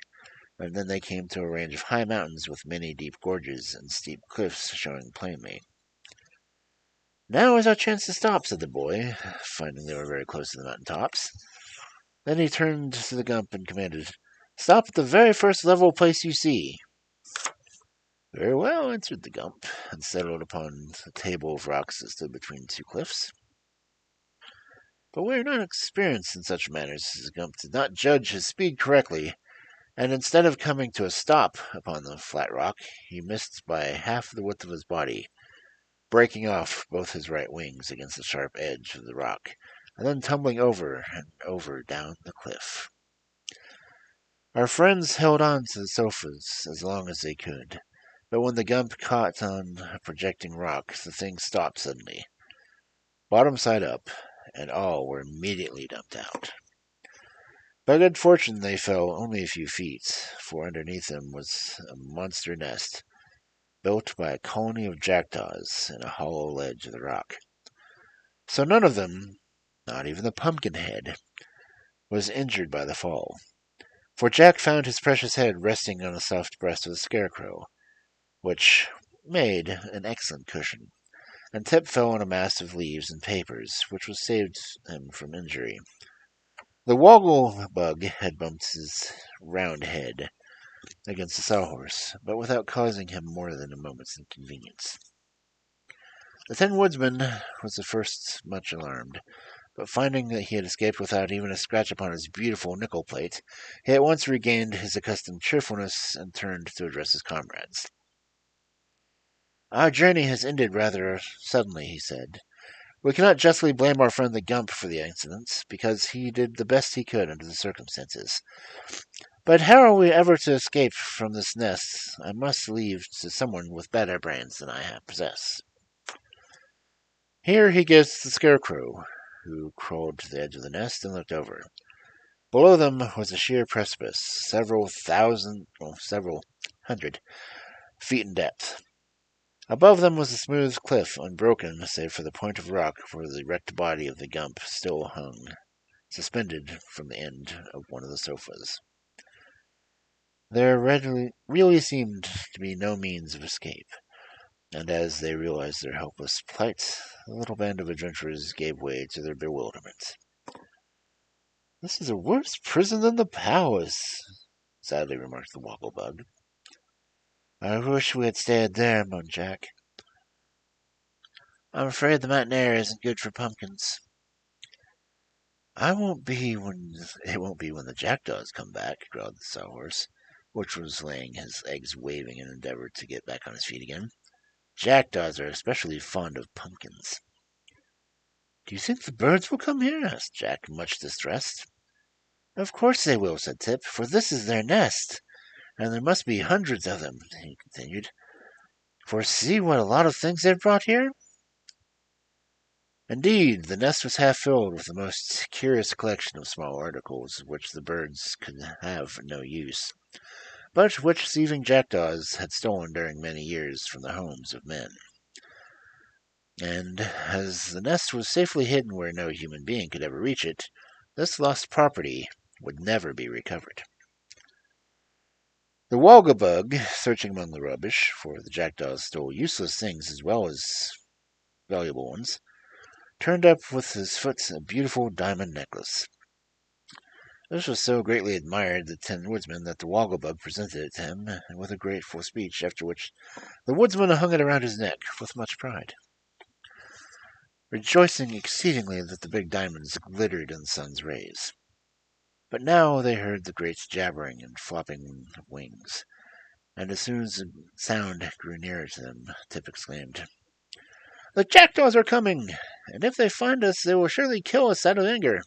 and then they came to a range of high mountains with many deep gorges and steep cliffs showing plainly. "Now is our chance to stop," said the boy, finding they were very close to the mountain tops. Then he turned to the Gump and commanded, "Stop at the very first level place you see." "Very well," answered the Gump, and settled upon a table of rocks that stood between two cliffs. But we are not experienced in such matters. The Gump did not judge his speed correctly, and instead of coming to a stop upon the flat rock, he missed by half the width of his body, breaking off both his right wings against the sharp edge of the rock, and then tumbling over and over down the cliff. Our friends held on to the sofas as long as they could, but when the Gump caught on a projecting rock, the thing stopped suddenly, bottom side up, and all were immediately dumped out. By good fortune they fell only a few feet, for underneath them was a monster nest, built by a colony of jackdaws in a hollow ledge of the rock. So none of them, not even the Pumpkinhead, was injured by the fall, for Jack found his precious head resting on the soft breast of the Scarecrow, which made an excellent cushion, and Tip fell on a mass of leaves and papers, which was saved him from injury. The Wogglebug had bumped his round head against the sawhorse, but without causing him more than a moment's inconvenience. The Tin Woodsman was the first much alarmed, but finding that he had escaped without even a scratch upon his beautiful nickel plate, he at once regained his accustomed cheerfulness and turned to address his comrades. "Our journey has ended rather suddenly," he said. "We cannot justly blame our friend the Gump for the incident, because he did the best he could under the circumstances. But how are we ever to escape from this nest I must leave to someone with better brains than I possess." Here he gazed at the Scarecrow, who crawled to the edge of the nest and looked over. Below them was a sheer precipice, several hundred feet in depth. Above them was a smooth cliff, unbroken save for the point of rock where the wrecked body of the Gump still hung, suspended from the end of one of the sofas. There really seemed to be no means of escape, and as they realized their helpless plight, the little band of adventurers gave way to their bewilderment. "This is a worse prison than the palace," sadly remarked the Wogglebug. "I wish we had stayed there," moaned Jack. "I'm afraid the matinee isn't good for pumpkins." It won't be when the Jackdaws come back," growled the Sawhorse, which was laying his eggs waving in an endeavor to get back on his feet again. "Jackdaws are especially fond of pumpkins." "Do you think the birds will come here?" asked Jack, much distressed. "Of course they will," said Tip, "for this is their nest, and there must be hundreds of them," he continued, "for see what a lot of things they've brought here." Indeed, the nest was half filled with the most curious collection of small articles, which the birds could have no use, but which thieving jackdaws had stolen during many years from the homes of men. And as the nest was safely hidden where no human being could ever reach it, this lost property would never be recovered. The Wogglebug, searching among the rubbish, for the jackdaws stole useless things as well as valuable ones, turned up with his foot a beautiful diamond necklace. This was so greatly admired the Tin Woodsman that the Wogglebug presented it to him with a grateful speech, after which the Woodsman hung it around his neck with much pride, rejoicing exceedingly that the big diamonds glittered in the sun's rays. But now they heard the great jabbering and flopping of wings, and as soon as the sound grew nearer to them, Tip exclaimed, "The Jackdaws are coming, and if they find us, they will surely kill us out of anger."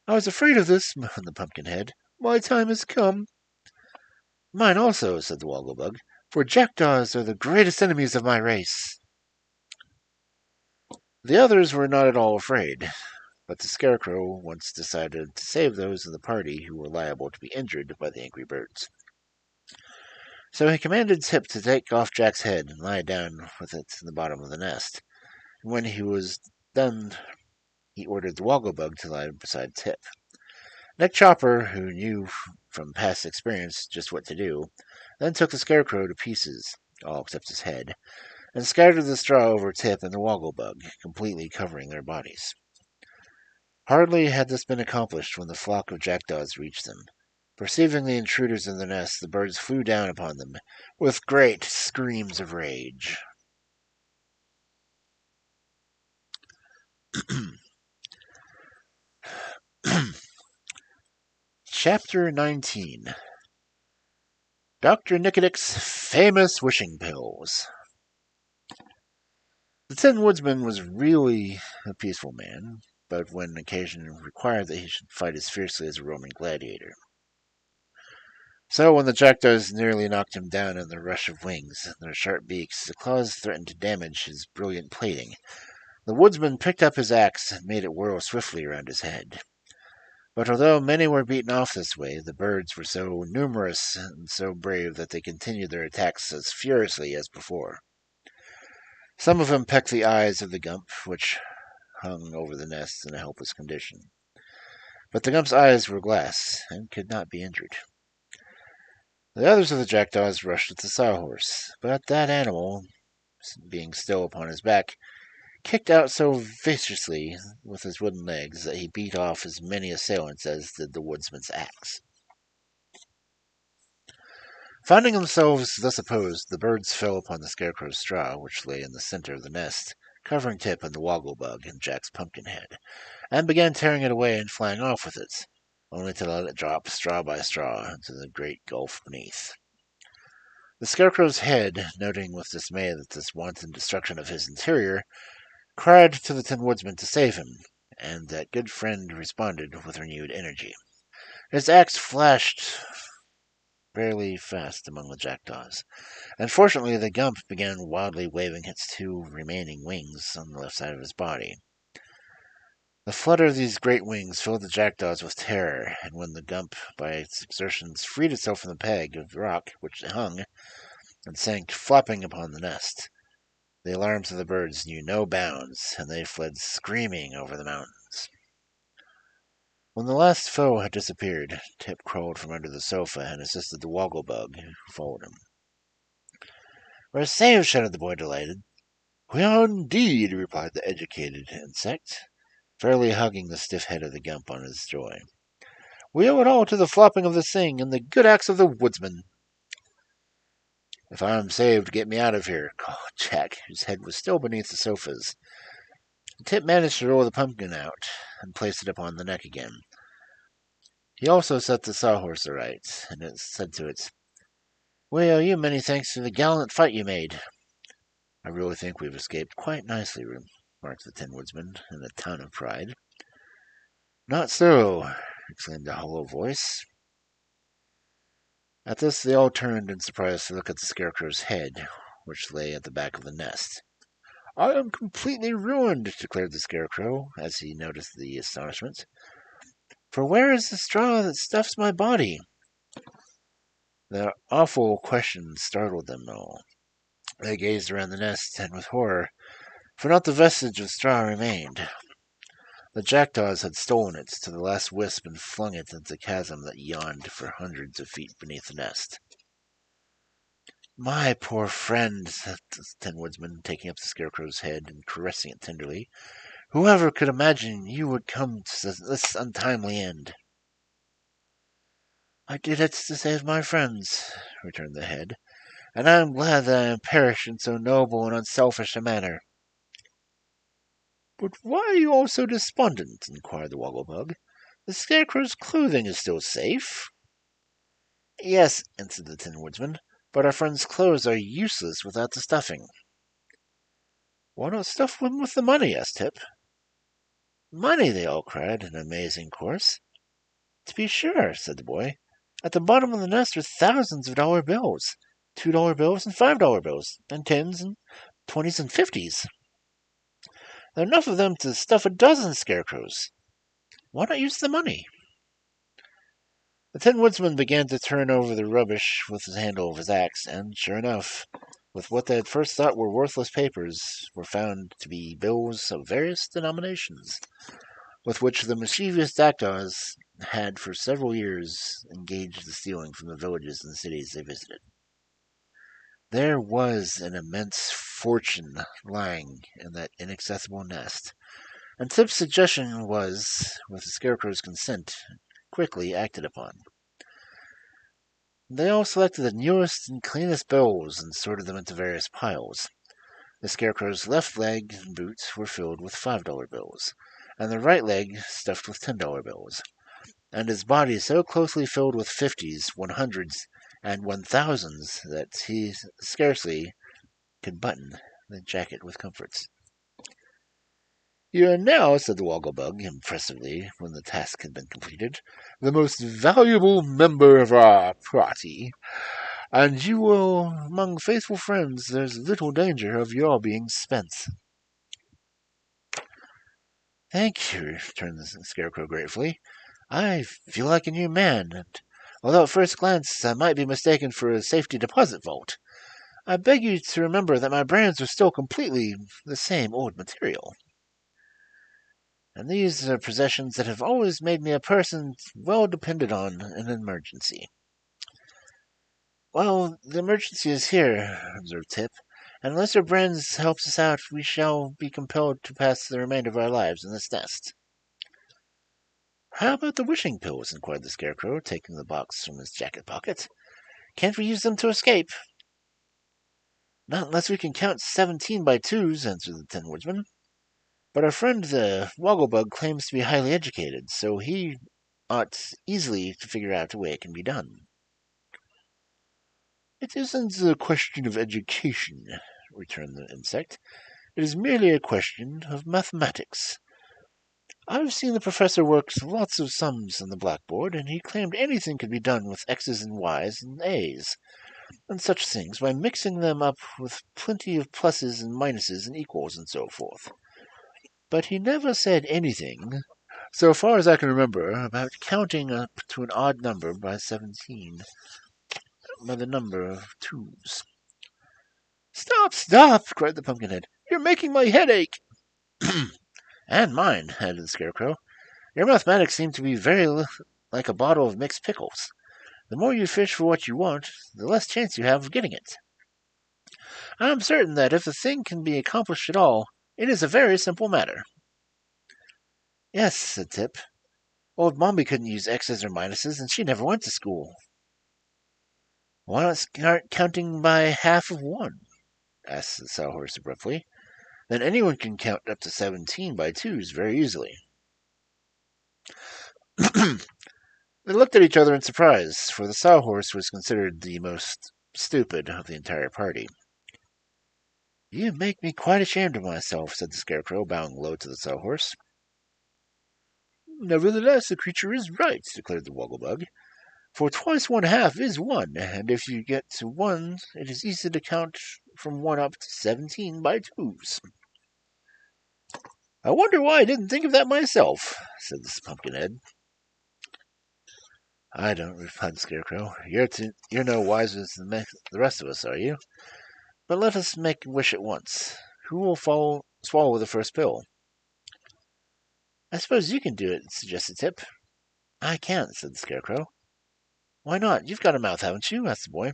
"I was afraid of this," moaned the Pumpkinhead. "My time has come." "Mine also," said the Wogglebug, "for jackdaws are the greatest enemies of my race." The others were not at all afraid, but the Scarecrow once decided to save those of the party who were liable to be injured by the angry birds. So he commanded Tip to take off Jack's head and lie down with it in the bottom of the nest, and when he was done, he ordered the Wogglebug to lie beside Tip. Nick Chopper, who knew from past experience just what to do, then took the Scarecrow to pieces, all except his head, and scattered the straw over Tip and the Wogglebug, completely covering their bodies. Hardly had this been accomplished when the flock of jackdaws reached them. Perceiving the intruders in the nest, the birds flew down upon them with great screams of rage. Chapter 19. Dr. Nikidik's Famous Wishing Pills. The Tin Woodsman was really a peaceful man, but when occasion required that he should fight as fiercely as a Roman gladiator. So when the jackdaws nearly knocked him down in their rush of wings, their sharp beaks, the claws threatened to damage his brilliant plating, the woodsman picked up his axe and made it whirl swiftly around his head. But although many were beaten off this way, the birds were so numerous and so brave that they continued their attacks as furiously as before. Some of them pecked the eyes of the Gump, which hung over the nest in a helpless condition. But the Gump's eyes were glass and could not be injured. The others of the jackdaws rushed at the Sawhorse, but that animal, being still upon his back, kicked out so viciously with his wooden legs that he beat off as many assailants as did the woodsman's axe. Finding themselves thus opposed, the birds fell upon the Scarecrow's straw, which lay in the center of the nest, covering Tip and the Wogglebug and Jack's Pumpkinhead, and began tearing it away and flying off with it, only to let it drop straw by straw into the great gulf beneath. The Scarecrow's head, noting with dismay that this wanton destruction of his interior, cried to the Tin Woodsman to save him, and that good friend responded with renewed energy. His axe flashed fairly fast among the jackdaws, and fortunately the Gump began wildly waving its two remaining wings on the left side of his body. The flutter of these great wings filled the jackdaws with terror, and when the Gump, by its exertions, freed itself from the peg of rock which it hung, and sank flopping upon the nest. The alarms of the birds knew no bounds, and they fled screaming over the mountains. When the last foe had disappeared, Tip crawled from under the sofa and assisted the Wogglebug, who followed him. "We're saved!" shouted the boy, delighted. "We are indeed," replied the educated insect, fairly hugging the stiff head of the Gump on his joy. "We owe it all to the flopping of the thing and the good axe of the woodsman." "If I'm saved, get me out of here," called Jack, whose head was still beneath the sofas. Tip managed to roll the pumpkin out and place it upon the neck again. He also set the sawhorse aright, and it said to it, "We owe you many thanks for the gallant fight you made." "I really think we've escaped quite nicely," remarked the Tin Woodsman in a tone of pride. "Not so," exclaimed a hollow voice. At this they all turned in surprise to look at the Scarecrow's head, which lay at the back of the nest. "I am completely ruined," declared the Scarecrow, as he noticed the astonishment. "For where is the straw that stuffs my body?" The awful question startled them all. They gazed around the nest, and with horror, for not the vestige of straw remained. The jackdaws had stolen it to the last wisp and flung it into the chasm that yawned for hundreds of feet beneath the nest. "My poor friend," said the Tin Woodsman, taking up the Scarecrow's head and caressing it tenderly. "Whoever could imagine you would come to this untimely end?" "I did it to save my friends," returned the head, "and I am glad that I am perished in so noble and unselfish a manner." "But why are you all so despondent?" inquired the Wogglebug. "The Scarecrow's clothing is still safe." "Yes," answered the Tin Woodsman, "but our friend's clothes are useless without the stuffing." "Why not stuff them with the money?" asked Tip. "Money!" they all cried in amazing chorus. "To be sure," said the boy. "At the bottom of the nest are thousands of dollar bills, $2 bills and $5 bills, and tens and 20s and 50s. There are enough of them to stuff a dozen scarecrows. Why not use the money?" The Tin Woodsman began to turn over the rubbish with the handle of his axe, and, sure enough, with what they at first thought were worthless papers, were found to be bills of various denominations, with which the mischievous jackdaws had for several years engaged in stealing from the villages and cities they visited. There was an immense fortune lying in that inaccessible nest, and Tip's suggestion was, with the Scarecrow's consent, quickly acted upon. They all selected the newest and cleanest bills and sorted them into various piles. The Scarecrow's left leg and boots were filled with $5 bills, and the right leg stuffed with $10 bills, and his body so closely filled with 50s, 100s, and 1000s that he scarcely could button the jacket with comforts. "You are now," said the Wogglebug impressively, when the task had been completed, "the most valuable member of our party, and you will among faithful friends. There's little danger of your being spent." "Thank you," returned the Scarecrow gratefully. "I feel like a new man, and although at first glance I might be mistaken for a safety deposit vault, I beg you to remember that my brains are still completely the same old material. And these are possessions that have always made me a person well depended on in an emergency." "Well, the emergency is here," observed Tip, "and unless your brains helps us out, we shall be compelled to pass the remainder of our lives in this nest." "How about the wishing pills?" inquired the Scarecrow, taking the box from his jacket pocket. "Can't we use them to escape?" "Not unless we can count 17 by twos," answered the Tin Woodsman. "But our friend the Wogglebug claims to be highly educated, so he ought easily to figure out a way it can be done." "It isn't a question of education," returned the insect. "It is merely a question of mathematics. I've seen the professor work lots of sums on the blackboard, and he claimed anything could be done with X's and Y's and A's, and such things, by mixing them up with plenty of pluses and minuses and equals and so forth. But he never said anything, so far as I can remember, about counting up to an odd number by 17, by the number of twos." Stop, stop! Cried the Pumpkinhead. You're making my head ache! And mine, added the Scarecrow. Your mathematics seem to be like a bottle of mixed pickles. The more you fish for what you want, the less chance you have of getting it. I am certain that if the thing can be accomplished at all, it is a very simple matter. Yes, said Tip. Old Mombi couldn't use X's or minuses, and she never went to school. Why not start counting by half of one? Asked the Sawhorse abruptly. Then anyone can count up to 17 by twos very easily. They looked at each other in surprise, for the Sawhorse was considered the most stupid of the entire party. You make me quite ashamed of myself, said the Scarecrow, bowing low to the Sawhorse. Nevertheless, the creature is right, declared the Wogglebug. For twice 1/2 is 1, and if you get to 1, it is easy to count from 1 up to 17 by twos. I wonder why I didn't think of that myself, said the Pumpkinhead. I don't, replied the Scarecrow. You're no wiser than the rest of us, are you? But let us make a wish at once. Who will swallow the first pill? I suppose you can do it, suggested Tip. I can't, said the Scarecrow. Why not? You've got a mouth, haven't you? Asked the boy.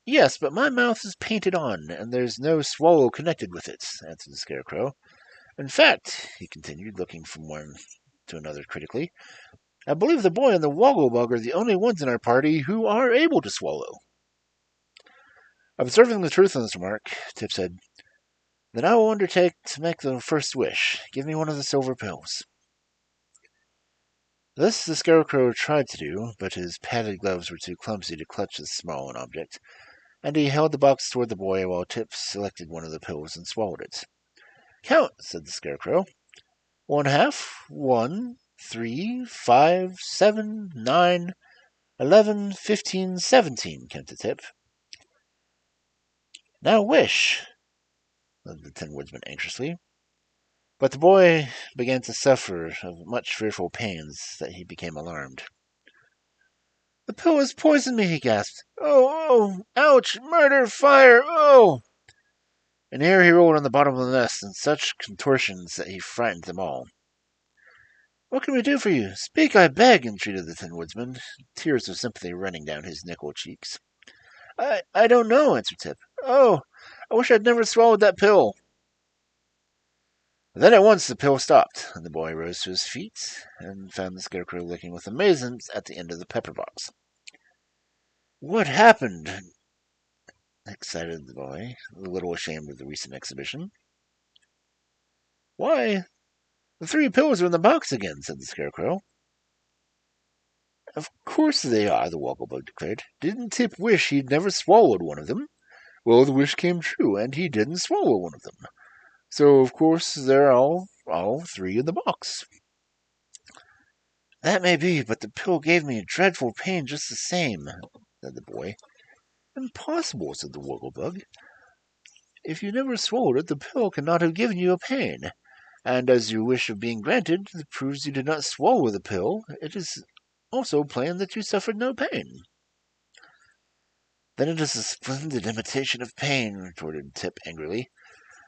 Yes, but my mouth is painted on, and there's no swallow connected with it, answered the Scarecrow. In fact, he continued, looking from one to another critically, I believe the boy and the Wogglebug are the only ones in our party who are able to swallow. Observing the truth in this remark, Tip said, Then I will undertake to make the first wish. Give me one of the silver pills. This the Scarecrow tried to do, but his padded gloves were too clumsy to clutch this small an object, and he held the box toward the boy while Tip selected one of the pills and swallowed it. Count, said the Scarecrow. 1/2, 1, 3, 5, 7, 9, 11, 15, 17, counted Tip. Now wish, said the Tin Woodsman anxiously. But the boy began to suffer of much fearful pains that he became alarmed. The pill has poisoned me, he gasped. Oh, ouch, murder, fire, oh! And here he rolled on the bottom of the nest in such contortions that he frightened them all. What can we do for you? Speak, I beg, entreated the Tin Woodsman, tears of sympathy running down his nickel cheeks. I don't know, answered Tip. Oh, I wish I'd never swallowed that pill. Then at once the pill stopped, and the boy rose to his feet and found the Scarecrow looking with amazement at the end of the pepper box. What happened? Excited the boy, a little ashamed of the recent exhibition. Why, the 3 pills are in the box again, said the Scarecrow. Of course they are, the Wogglebug declared. Didn't Tip wish he'd never swallowed one of them? Well, the wish came true, and he didn't swallow one of them. So, of course, they're all 3 in the box. That may be, but the pill gave me a dreadful pain just the same, said the boy. Impossible, said the Wogglebug. If you never swallowed it, the pill cannot have given you a pain. And as your wish of being granted proves you did not swallow the pill, it is also plain that you suffered no pain. Then it is a splendid imitation of pain, retorted Tip angrily.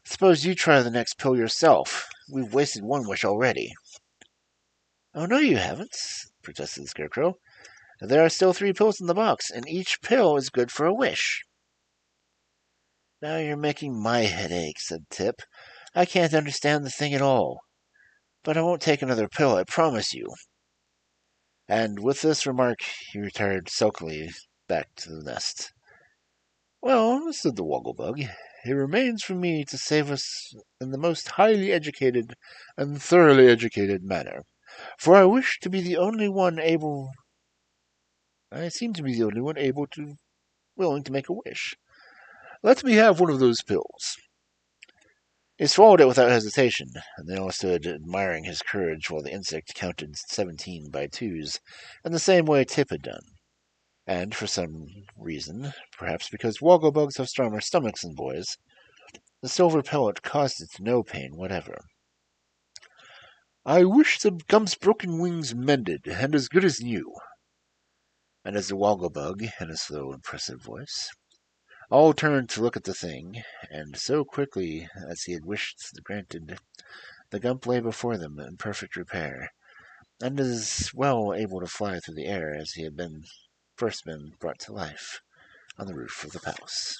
Suppose you try the next pill yourself. We've wasted one wish already. Oh, no, you haven't, protested the Scarecrow. There are still 3 pills in the box, and each pill is good for a wish. Now you're making my head ache, said Tip. I can't understand the thing at all. But I won't take another pill, I promise you. And with this remark, he retired sulkily back to the nest. Well, said the Wogglebug, it remains for me to save us in the most highly educated and thoroughly educated manner, for I wish to be the only one able. I seem to be the only one willing to make a wish. Let me have one of those pills. He swallowed it without hesitation, and they all stood admiring his courage while the insect counted 17 by twos, in the same way Tip had done. And for some reason, perhaps because Wogglebugs have stronger stomachs than boys, the silver pellet caused it no pain whatever. I wish the Gump's broken wings mended, and as good as new. And as the Wogglebug, in a slow, impressive voice, All turned to look at the thing, and so quickly as he had wished granted, the Gump lay before them in perfect repair, and as well able to fly through the air as he had first been brought to life on the roof of the palace.